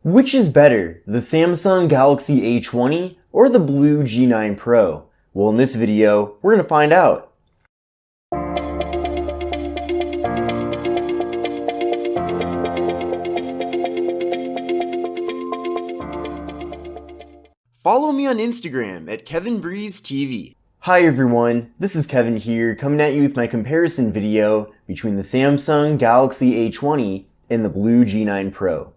Which is better, the Samsung Galaxy A20 or the BLU G9 Pro? Well, in this video, we're going to find out. Follow me on Instagram at KevinBreezeTV. Hi everyone, this is Kevin here, coming at you with my comparison video between the Samsung Galaxy A20 and the BLU G9 Pro.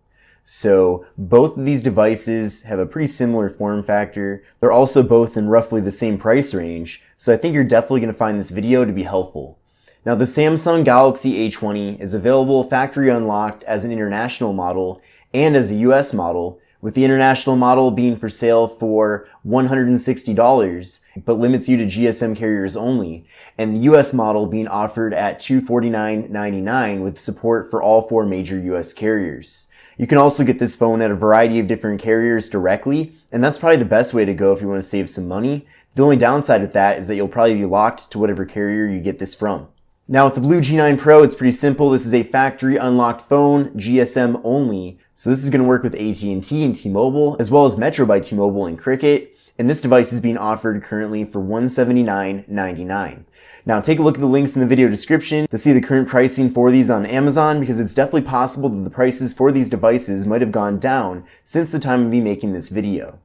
So both of these devices have a pretty similar form factor. They're also both in roughly the same price range, so I think you're definitely going to find this video to be helpful. Now, the Samsung Galaxy A20 is available factory unlocked as an international model and as a US model, with the international model being for sale for $160, but limits you to GSM carriers only, and the US model being offered at $249.99 with support for all 4 major US carriers. You can also get this phone at a variety of different carriers directly, and that's probably the best way to go if you want to save some money. The only downside with that is that you'll probably be locked to whatever carrier you get this from. Now with the BLU G9 Pro, it's pretty simple. This is a factory unlocked phone, GSM only. So this is going to work with AT&T and T-Mobile, as well as Metro by T-Mobile and Cricket. And this device is being offered currently for $179.99. Now take a look at the links in the video description to see the current pricing for these on Amazon, because it's definitely possible that the prices for these devices might have gone down since the time of me making this video.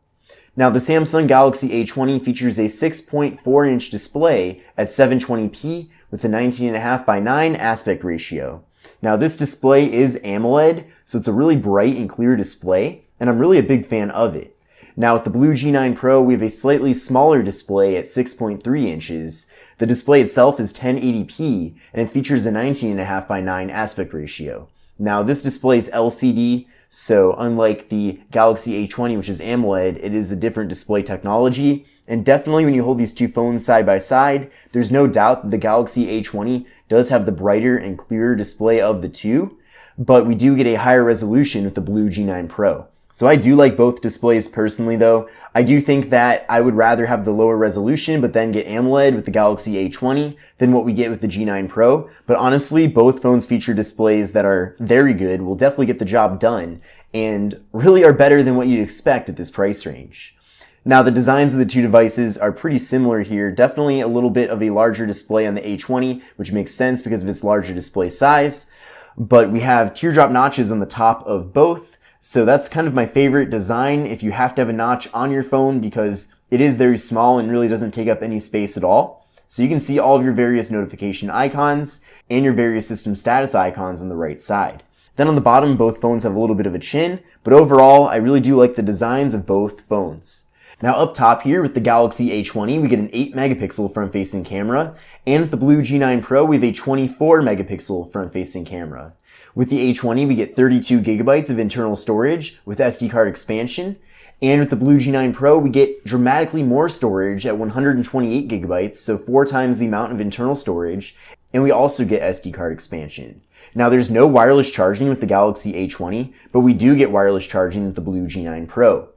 Now the Samsung Galaxy A20 features a 6.4-inch display at 720p with a 19.5:9 aspect ratio. Now this display is AMOLED, so it's a really bright and clear display, and I'm really a big fan of it. Now with the BLU G9 Pro, we have a slightly smaller display at 6.3 inches. The display itself is 1080p, and it features a 19.5:9 aspect ratio. Now this display is LCD, so unlike the Galaxy A20, which is AMOLED, it is a different display technology. And definitely when you hold these two phones side by side, there's no doubt that the Galaxy A20 does have the brighter and clearer display of the two, but we do get a higher resolution with the BLU G9 Pro. So I do like both displays personally though. I do think that I would rather have the lower resolution but then get AMOLED with the Galaxy A20 than what we get with the G9 Pro. But honestly, both phones feature displays that are very good, will definitely get the job done, and really are better than what you'd expect at this price range. Now the designs of the two devices are pretty similar here. Definitely a little bit of a larger display on the A20, which makes sense because of its larger display size. But we have teardrop notches on the top of both. So that's kind of my favorite design if you have to have a notch on your phone, because it is very small and really doesn't take up any space at all. So you can see all of your various notification icons and your various system status icons on the right side. Then on the bottom, both phones have a little bit of a chin, but overall, I really do like the designs of both phones. Now up top here with the Galaxy A20, we get an 8 megapixel front-facing camera, and with the BLU G9 Pro, we have a 24 megapixel front-facing camera. With the A20, we get 32 gigabytes of internal storage with SD card expansion. And with the BLU G9 Pro, we get dramatically more storage at 128 gigabytes, so 4 times the amount of internal storage. And we also get SD card expansion. Now there's no wireless charging with the Galaxy A20, but we do get wireless charging with the BLU G9 Pro.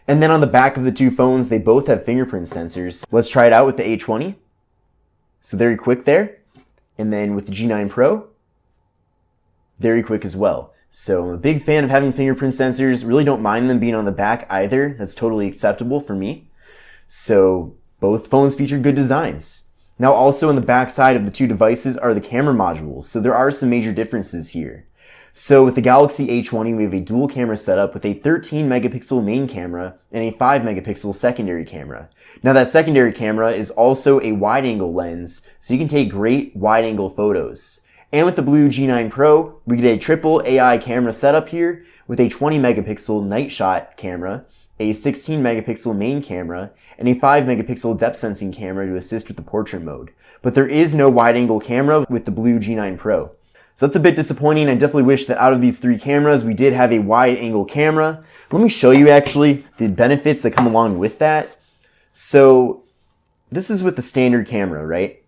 And then on the back of the two phones, they both have fingerprint sensors. Let's try it out with the A20. So very quick there. And then with the G9 Pro, very quick as well. So I'm a big fan of having fingerprint sensors. Really don't mind them being on the back either. That's totally acceptable for me. So both phones feature good designs. Now also on the back side of the two devices are the camera modules. So there are some major differences here. So with the Galaxy A20, we have a dual camera setup with a 13 megapixel main camera and a 5 megapixel secondary camera. Now that secondary camera is also a wide angle lens, so you can take great wide angle photos. And with the BLU G9 Pro, we get a triple AI camera setup here with a 20 megapixel night shot camera, a 16 megapixel main camera, and a 5 megapixel depth sensing camera to assist with the portrait mode. But there is no wide angle camera with the BLU G9 Pro. So that's a bit disappointing. I definitely wish that out of these 3 cameras, we did have a wide angle camera. Let me show you actually the benefits that come along with that. So this is with the standard camera, right?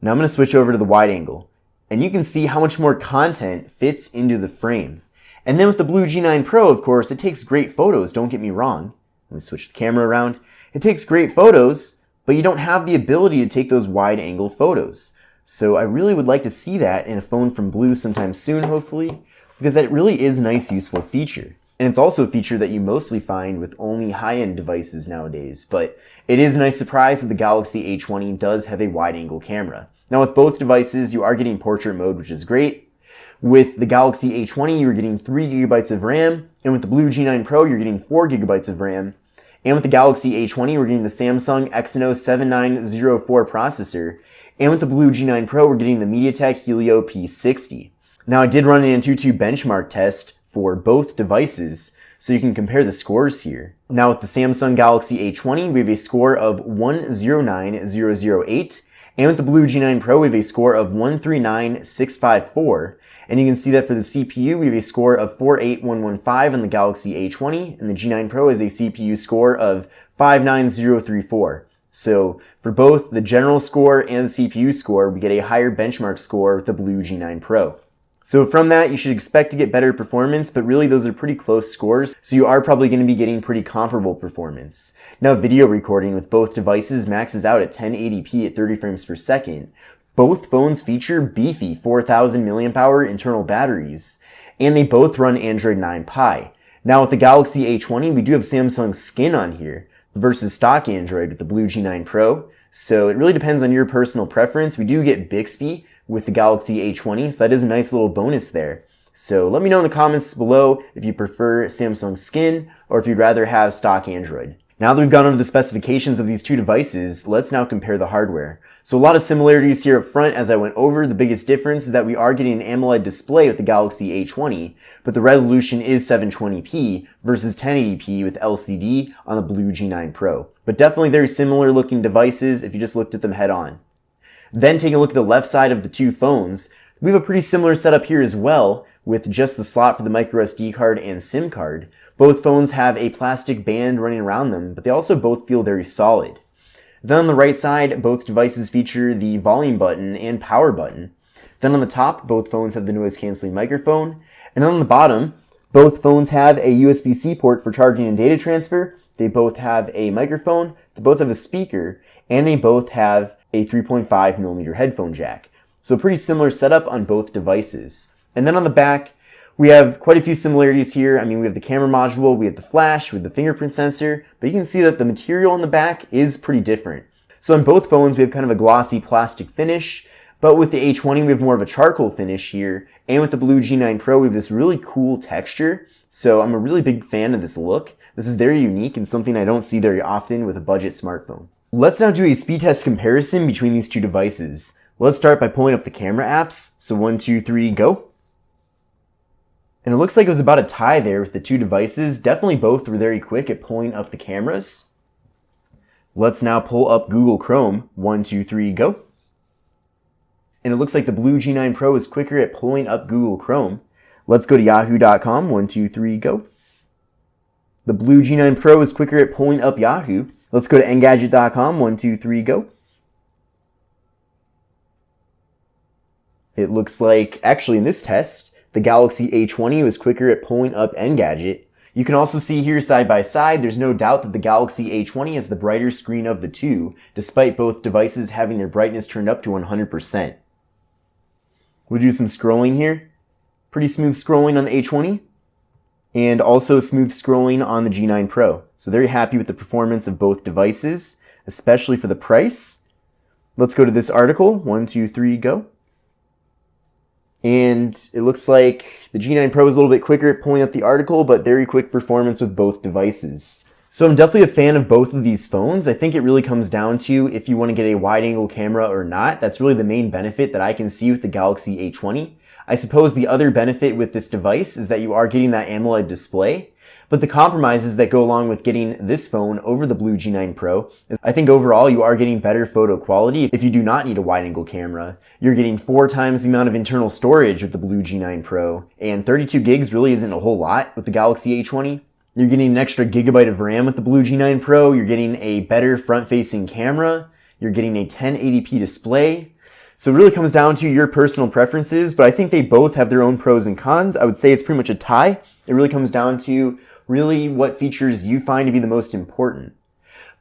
Now I'm going to switch over to the wide angle. And you can see how much more content fits into the frame. And then with the BLU G9 Pro, of course, it takes great photos, don't get me wrong. Let me switch the camera around. It takes great photos, but you don't have the ability to take those wide angle photos. So I really would like to see that in a phone from BLU sometime soon, hopefully, because that really is a nice, useful feature. And it's also a feature that you mostly find with only high-end devices nowadays, but it is a nice surprise that the Galaxy A20 does have a wide-angle camera. Now with both devices, you are getting portrait mode, which is great. With the Galaxy A20, you're getting 3GB of RAM, and with the BLU G9 Pro, you're getting 4GB of RAM. And with the Galaxy A20, we're getting the Samsung Exynos 7904 processor, and with the BLU G9 Pro, we're getting the MediaTek Helio P60. Now I did run an Antutu benchmark test for both devices, so you can compare the scores here. Now with the Samsung Galaxy A20, we have a score of 109008, and with the BLU G9 Pro, we have a score of 139654. And you can see that for the CPU, we have a score of 48115 on the Galaxy A20, and the G9 Pro has a CPU score of 59034. So for both the general score and the CPU score, we get a higher benchmark score with the BLU G9 Pro. So from that, you should expect to get better performance, but really those are pretty close scores, so you are probably going to be getting pretty comparable performance. Now video recording with both devices maxes out at 1080p at 30 frames per second. Both phones feature beefy 4000 mAh internal batteries, and they both run Android 9 Pie. Now with the Galaxy A20, we do have Samsung Skin on here versus stock Android with the BLU G9 Pro, so it really depends on your personal preference. We do get Bixby with the Galaxy A20, so that is a nice little bonus there. So let me know in the comments below if you prefer Samsung Skin or if you'd rather have stock Android. Now that we've gone over the specifications of these two devices, let's now compare the hardware. So a lot of similarities here up front as I went over. The biggest difference is that we are getting an AMOLED display with the Galaxy A20, but the resolution is 720p versus 1080p with LCD on the BLU G9 Pro. But definitely very similar looking devices if you just looked at them head on. Then taking a look at the left side of the two phones, we have a pretty similar setup here as well, with just the slot for the microSD card and SIM card. Both phones have a plastic band running around them, but they also both feel very solid. Then on the right side, both devices feature the volume button and power button. Then on the top, both phones have the noise canceling microphone. And on the bottom, both phones have a USB-C port for charging and data transfer. They both have a microphone, they both have a speaker, and they both have a 3.5mm headphone jack. So pretty similar setup on both devices. And then on the back, we have quite a few similarities here. I mean, we have the camera module, we have the flash, we have the fingerprint sensor, but you can see that the material on the back is pretty different. So on both phones, we have kind of a glossy plastic finish, but with the A20, we have more of a charcoal finish here, and with the BLU G9 Pro, we have this really cool texture. So I'm a really big fan of this look. This is very unique and something I don't see very often with a budget smartphone. Let's now do a speed test comparison between these two devices. Let's start by pulling up the camera apps. So 1, 2, 3, go. And it looks like it was about a tie there with the two devices. Definitely both were very quick at pulling up the cameras. Let's now pull up Google Chrome. 1, 2, 3, go. And it looks like the BLU G9 Pro is quicker at pulling up Google Chrome. Let's go to yahoo.com. 1, 2, 3, go. The BLU G9 Pro is quicker at pulling up Yahoo. Let's go to engadget.com. 1, 2, 3, go. It looks like, actually in this test, the Galaxy A20 was quicker at pulling up Engadget. You can also see here side by side, there's no doubt that the Galaxy A20 has the brighter screen of the two, despite both devices having their brightness turned up to 100%. We'll do some scrolling here. Pretty smooth scrolling on the A20, and also smooth scrolling on the G9 Pro. So very happy with the performance of both devices, especially for the price. Let's go to this article. 1, 2, 3, go. And it looks like the G9 Pro is a little bit quicker at pulling up the article, but very quick performance with both devices. So I'm definitely a fan of both of these phones. I think it really comes down to if you want to get a wide-angle camera or not. That's really the main benefit that I can see with the Galaxy A20. I suppose the other benefit with this device is that you are getting that AMOLED display. But the compromises that go along with getting this phone over the BLU G9 Pro is I think overall you are getting better photo quality if you do not need a wide-angle camera. You're getting 4 times the amount of internal storage with the BLU G9 Pro, and 32 gigs really isn't a whole lot with the Galaxy A20. You're getting an extra gigabyte of RAM with the BLU G9 Pro, you're getting a better front-facing camera, you're getting a 1080p display. So it really comes down to your personal preferences, but I think they both have their own pros and cons. I would say it's pretty much a tie. It really comes down to really what features you find to be the most important.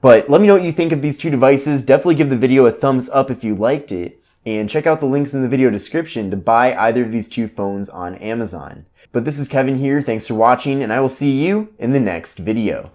But let me know what you think of these two devices. Definitely give the video a thumbs up if you liked it. And check out the links in the video description to buy either of these two phones on Amazon. But this is Kevin here, thanks for watching, and I will see you in the next video.